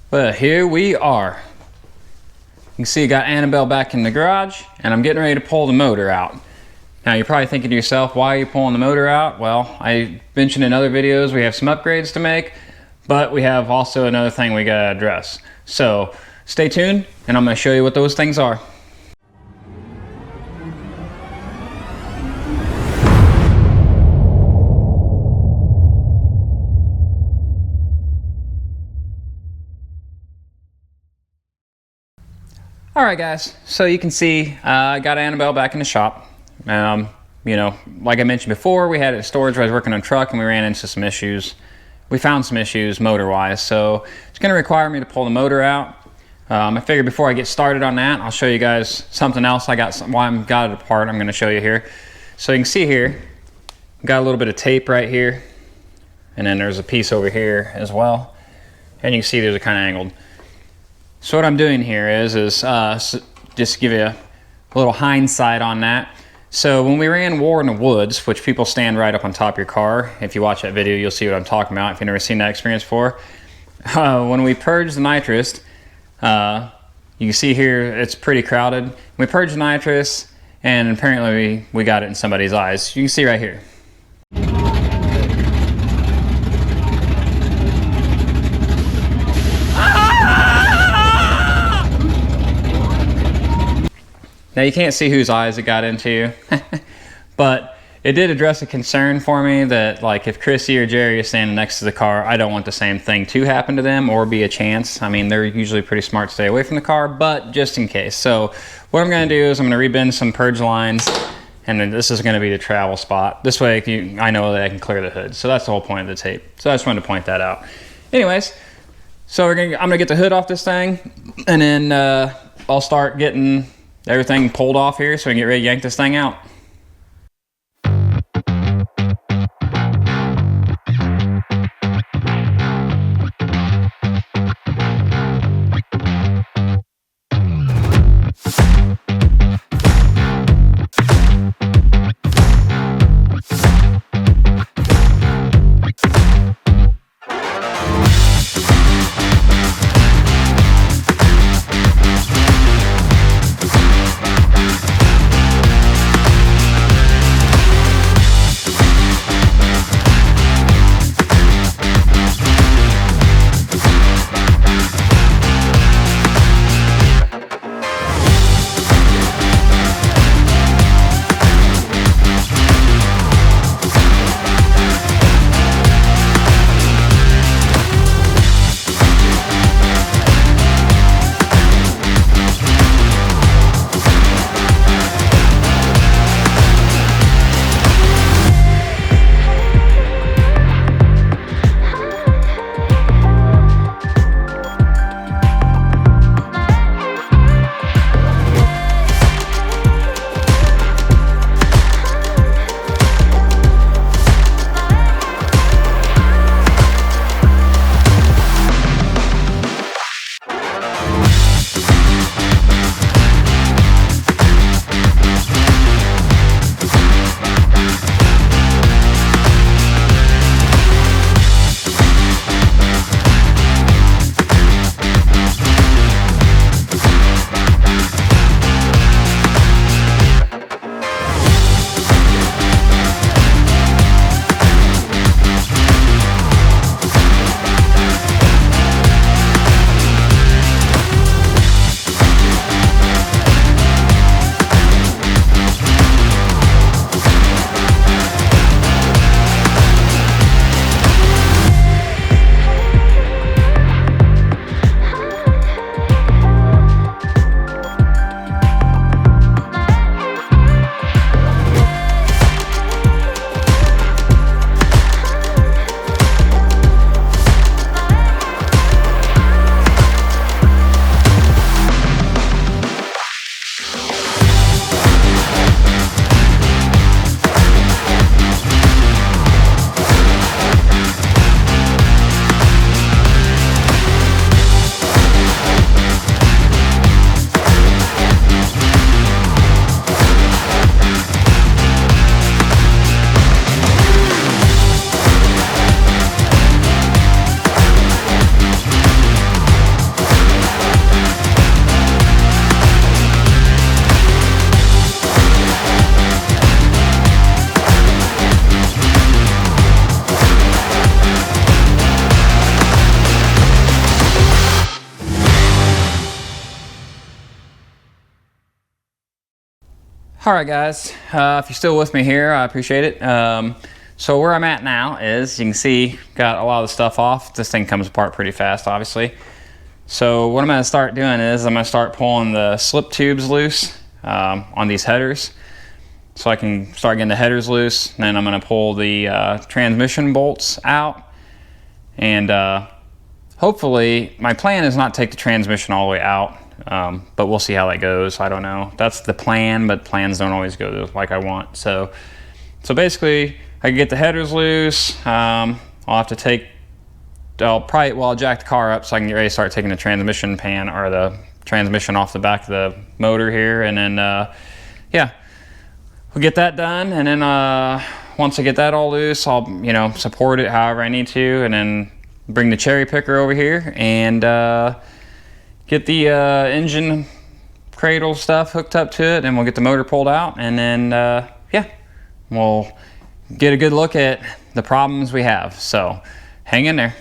Well, here we are. You can see I got Annabelle back in the garage, and I'm getting ready to pull the motor out. Now you're probably thinking to yourself, why are you pulling the motor out? Well, I mentioned in other videos we have some upgrades to make, but we have also another thing we gotta address. So stay tuned, and I'm gonna show you what those things are. Alright guys, so you can see I got Annabelle back in the shop. You know, like I mentioned before, we had it in storage where I was working on a truck and we ran into some issues. We found some issues motor-wise, so it's going to require me to pull the motor out. I figured before I get started on that, I'll show you guys something else I got, why I got it apart. I'm going to show you here. So you can see here, got a little bit of tape right here, and then there's a piece over here as well. And you can see these are kind of angled. So what I'm doing here is just give you a little hindsight on that. So when we ran War in the Woods, which people stand right up on top of your car, if you watch that video you'll see what I'm talking about if you've never seen that experience before. When we purged the nitrous, you can see here it's pretty crowded. We purged the nitrous and apparently we got it in somebody's eyes. You can see right here. Now you can't see whose eyes it got into, but it did address a concern for me that like if Chrissy or Jerry is standing next to the car, I don't want the same thing to happen to them or be a chance. I mean, they're usually pretty smart to stay away from the car, but just in case. So what I'm gonna do is I'm gonna rebend some purge lines, and then this is gonna be the travel spot. This way I know that I can clear the hood. So that's the whole point of the tape. So I just wanted to point that out. Anyways, so I'm gonna get the hood off this thing, and then I'll start getting everything pulled off here so we can get ready to yank this thing out. All right, guys, if you're still with me here, I appreciate it. So where I'm at now is, you can see, got a lot of the stuff off. This thing comes apart pretty fast, obviously. So what I'm going to start doing is I'm going to start pulling the slip tubes loose on these headers, so I can start getting the headers loose. And then I'm going to pull the transmission bolts out, and hopefully, my plan is not to take the transmission all the way out, but we'll see how that goes. I don't know. That's the plan, but plans don't always go like I want. So basically, I can get the headers loose. I'll have to take, I'll jack the car up so I can get ready to start taking the transmission pan or the transmission off the back of the motor here, and then yeah, we'll get that done. And then once I get that all loose, I'll support it however I need to, and then bring the cherry picker over here and get the engine cradle stuff hooked up to it, and we'll get the motor pulled out, and then yeah, we'll get a good look at the problems we have. So hang in there.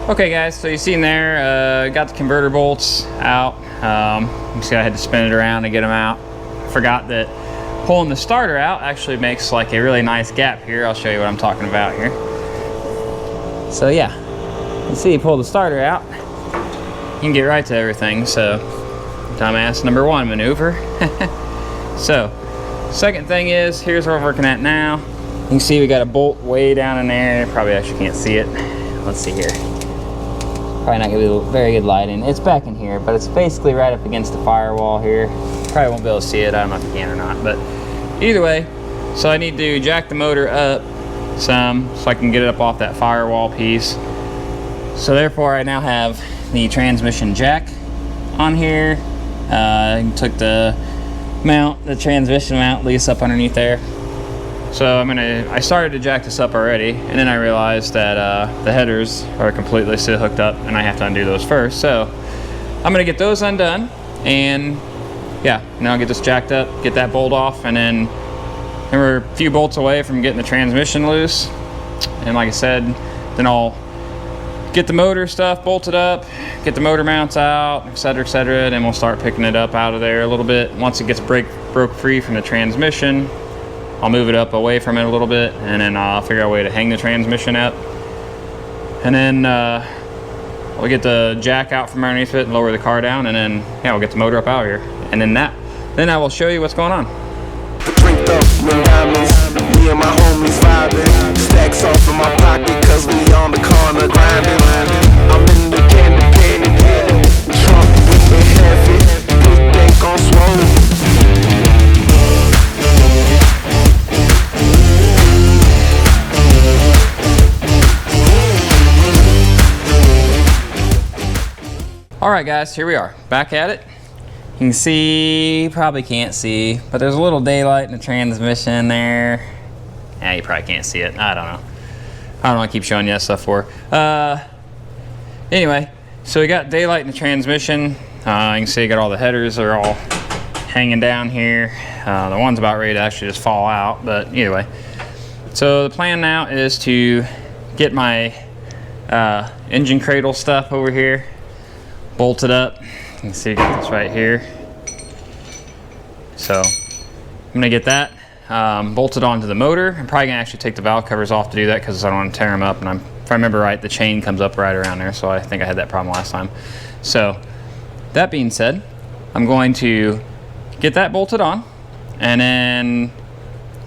Okay guys, so you seen there, got the converter bolts out. You see I had to spin it around to get them out. Forgot that pulling the starter out actually makes like a really nice gap here. I'll show you what I'm talking about here. So yeah, you see you pull the starter out, you can get right to everything. So dumbass number one maneuver. So second thing is, here's what we're working at now. You can see we got a bolt way down in there. Probably actually can't see it. Let's see here. Probably not gonna be very good lighting. It's back in here, but it's basically right up against the firewall here. Probably won't be able to see it. I don't know if you can or not, but either way, so I need to jack the motor up some so I can get it up off that firewall piece. So therefore, I now have the transmission jack on here. I took the mount, the transmission mount loose up underneath there. So I started to jack this up already, and then I realized that the headers are completely still hooked up, and I have to undo those first. So I'm gonna get those undone, and yeah, now I'll get this jacked up, get that bolt off, and then we're a few bolts away from getting the transmission loose. And like I said, then I'll get the motor stuff bolted up, get the motor mounts out, etc., etc., and then we'll start picking it up out of there a little bit. Once it gets broke free from the transmission, I'll move it up away from it a little bit, and then I'll figure out a way to hang the transmission up. And then we'll get the jack out from underneath it and lower the car down, and then yeah, we'll get the motor up out here. And then I will show you what's going on. Drinked up with diamonds, me and my homies vibing. Stacks off in my pocket, cause we on the corner grinding. I'm in the candy cane, trunk with the heavy, big bank on swole. Alright guys, here we are, back at it. You can see, probably can't see, but there's a little daylight in the transmission there. Yeah, you probably can't see it, I don't know. I don't know, I keep showing you that stuff for. Anyway, So we got daylight in the transmission. You can see I got all the headers are all hanging down here. The one's about ready to actually just fall out, but anyway. So the plan now is to get my engine cradle stuff over here bolted up. You can see I got this right here. So I'm gonna get that bolted onto the motor. I'm probably gonna actually take the valve covers off to do that because I don't want to tear them up, and if I remember right, the chain comes up right around there, so I think I had that problem last time. So that being said, I'm going to get that bolted on and then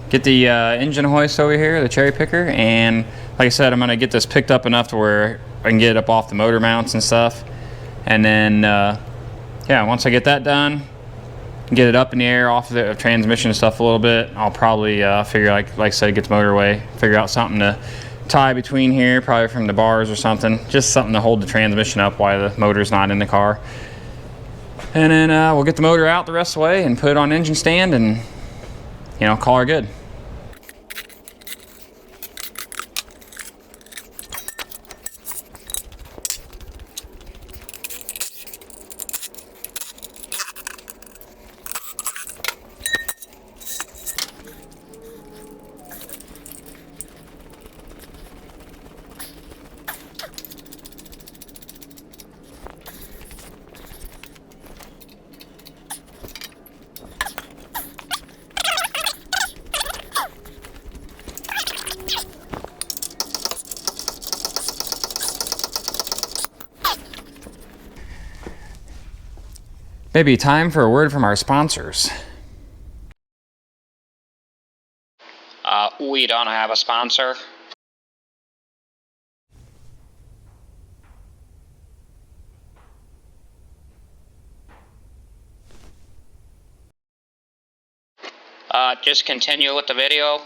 get the engine hoist over here, the cherry picker, and like I said, I'm gonna get this picked up enough to where I can get it up off the motor mounts and stuff, and then yeah, once I get that done, get it up in the air off the transmission and stuff a little bit, I'll probably figure, like I said, get the motor away, figure out something to tie between here, probably from the bars or something, just something to hold the transmission up while the motor's not in the car. And then we'll get the motor out the rest of the way and put it on engine stand and, you know, call her good. Maybe time for a word from our sponsors. We don't have a sponsor. Just continue with the video.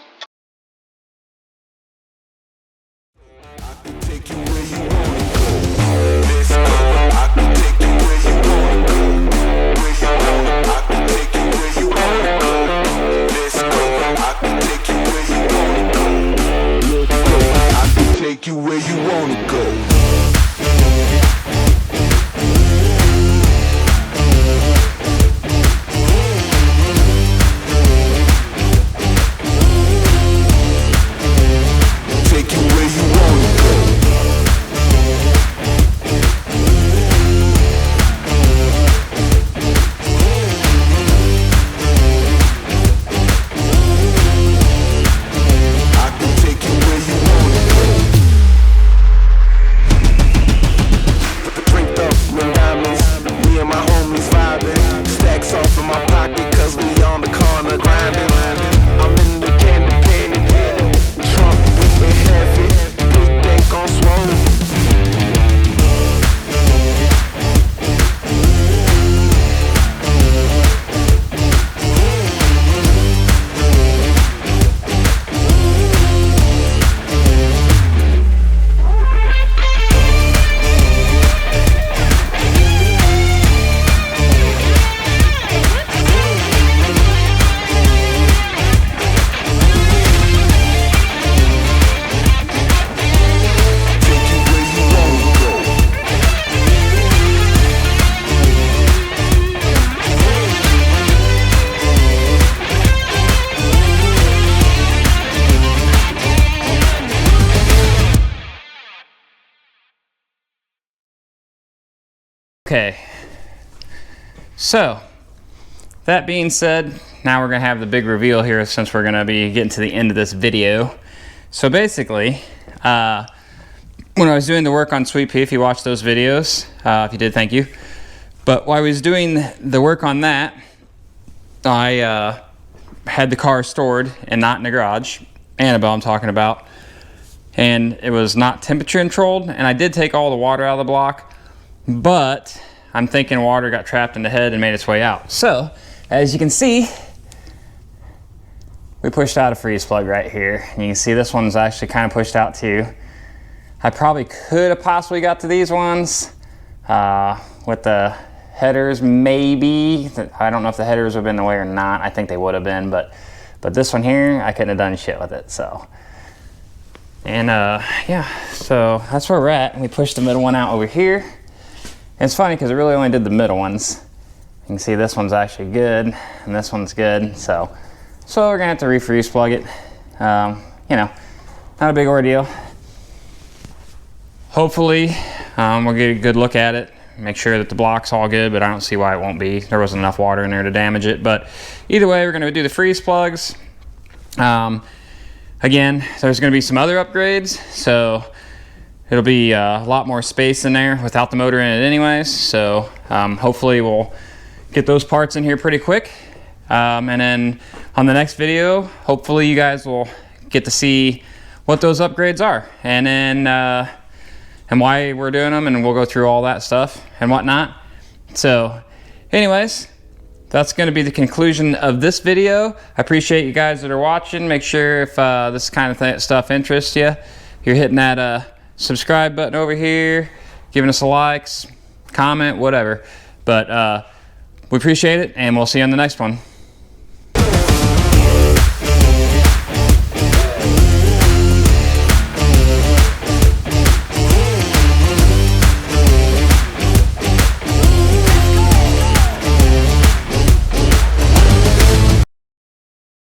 Take you where you wanna go. Take you where you wanna go. I can take you where you wanna go. Drink up with diamonds, me and my homies vibing. Stacks off in my pocket cause we on the corner grinding. I'm in the candy pane, trunk whipping heavy, big bank on swole. Okay, so that being said, now we're gonna have the big reveal here since we're gonna be getting to the end of this video. So basically, when I was doing the work on Sweet Pea, if you watched those videos, if you did, thank you. But while I was doing the work on that, I had the car stored and not in the garage. Annabelle I'm talking about. And it was not temperature controlled, and I did take all the water out of the block, but I'm thinking water got trapped in the head and made its way out. So, as you can see, we pushed out a freeze plug right here. And you can see this one's actually kind of pushed out too. I probably could have possibly got to these ones with the headers, maybe. I don't know if the headers would have been in the way or not. I think they would have been, but this one here, I couldn't have done shit with it, so. And yeah, so that's where we're at. We pushed the middle one out over here. And it's funny because it really only did the middle ones. You can see this one's actually good and this one's good. So we're gonna have to refreeze plug it. You know, not a big ordeal. Hopefully we'll get a good look at it, make sure that the block's all good, but I don't see why it won't be. There wasn't enough water in there to damage it. But either way, we're gonna do the freeze plugs. Again, there's gonna be some other upgrades, so it'll be a lot more space in there without the motor in it anyways. So hopefully we'll get those parts in here pretty quick. And then on the next video, hopefully you guys will get to see what those upgrades are, and then and why we're doing them, and we'll go through all that stuff and whatnot. So anyways, that's going to be the conclusion of this video. I appreciate you guys that are watching. Make sure if this kind of stuff interests you, you're hitting that subscribe button over here, giving us a likes, comment, whatever. But we appreciate it, and we'll see you on the next one.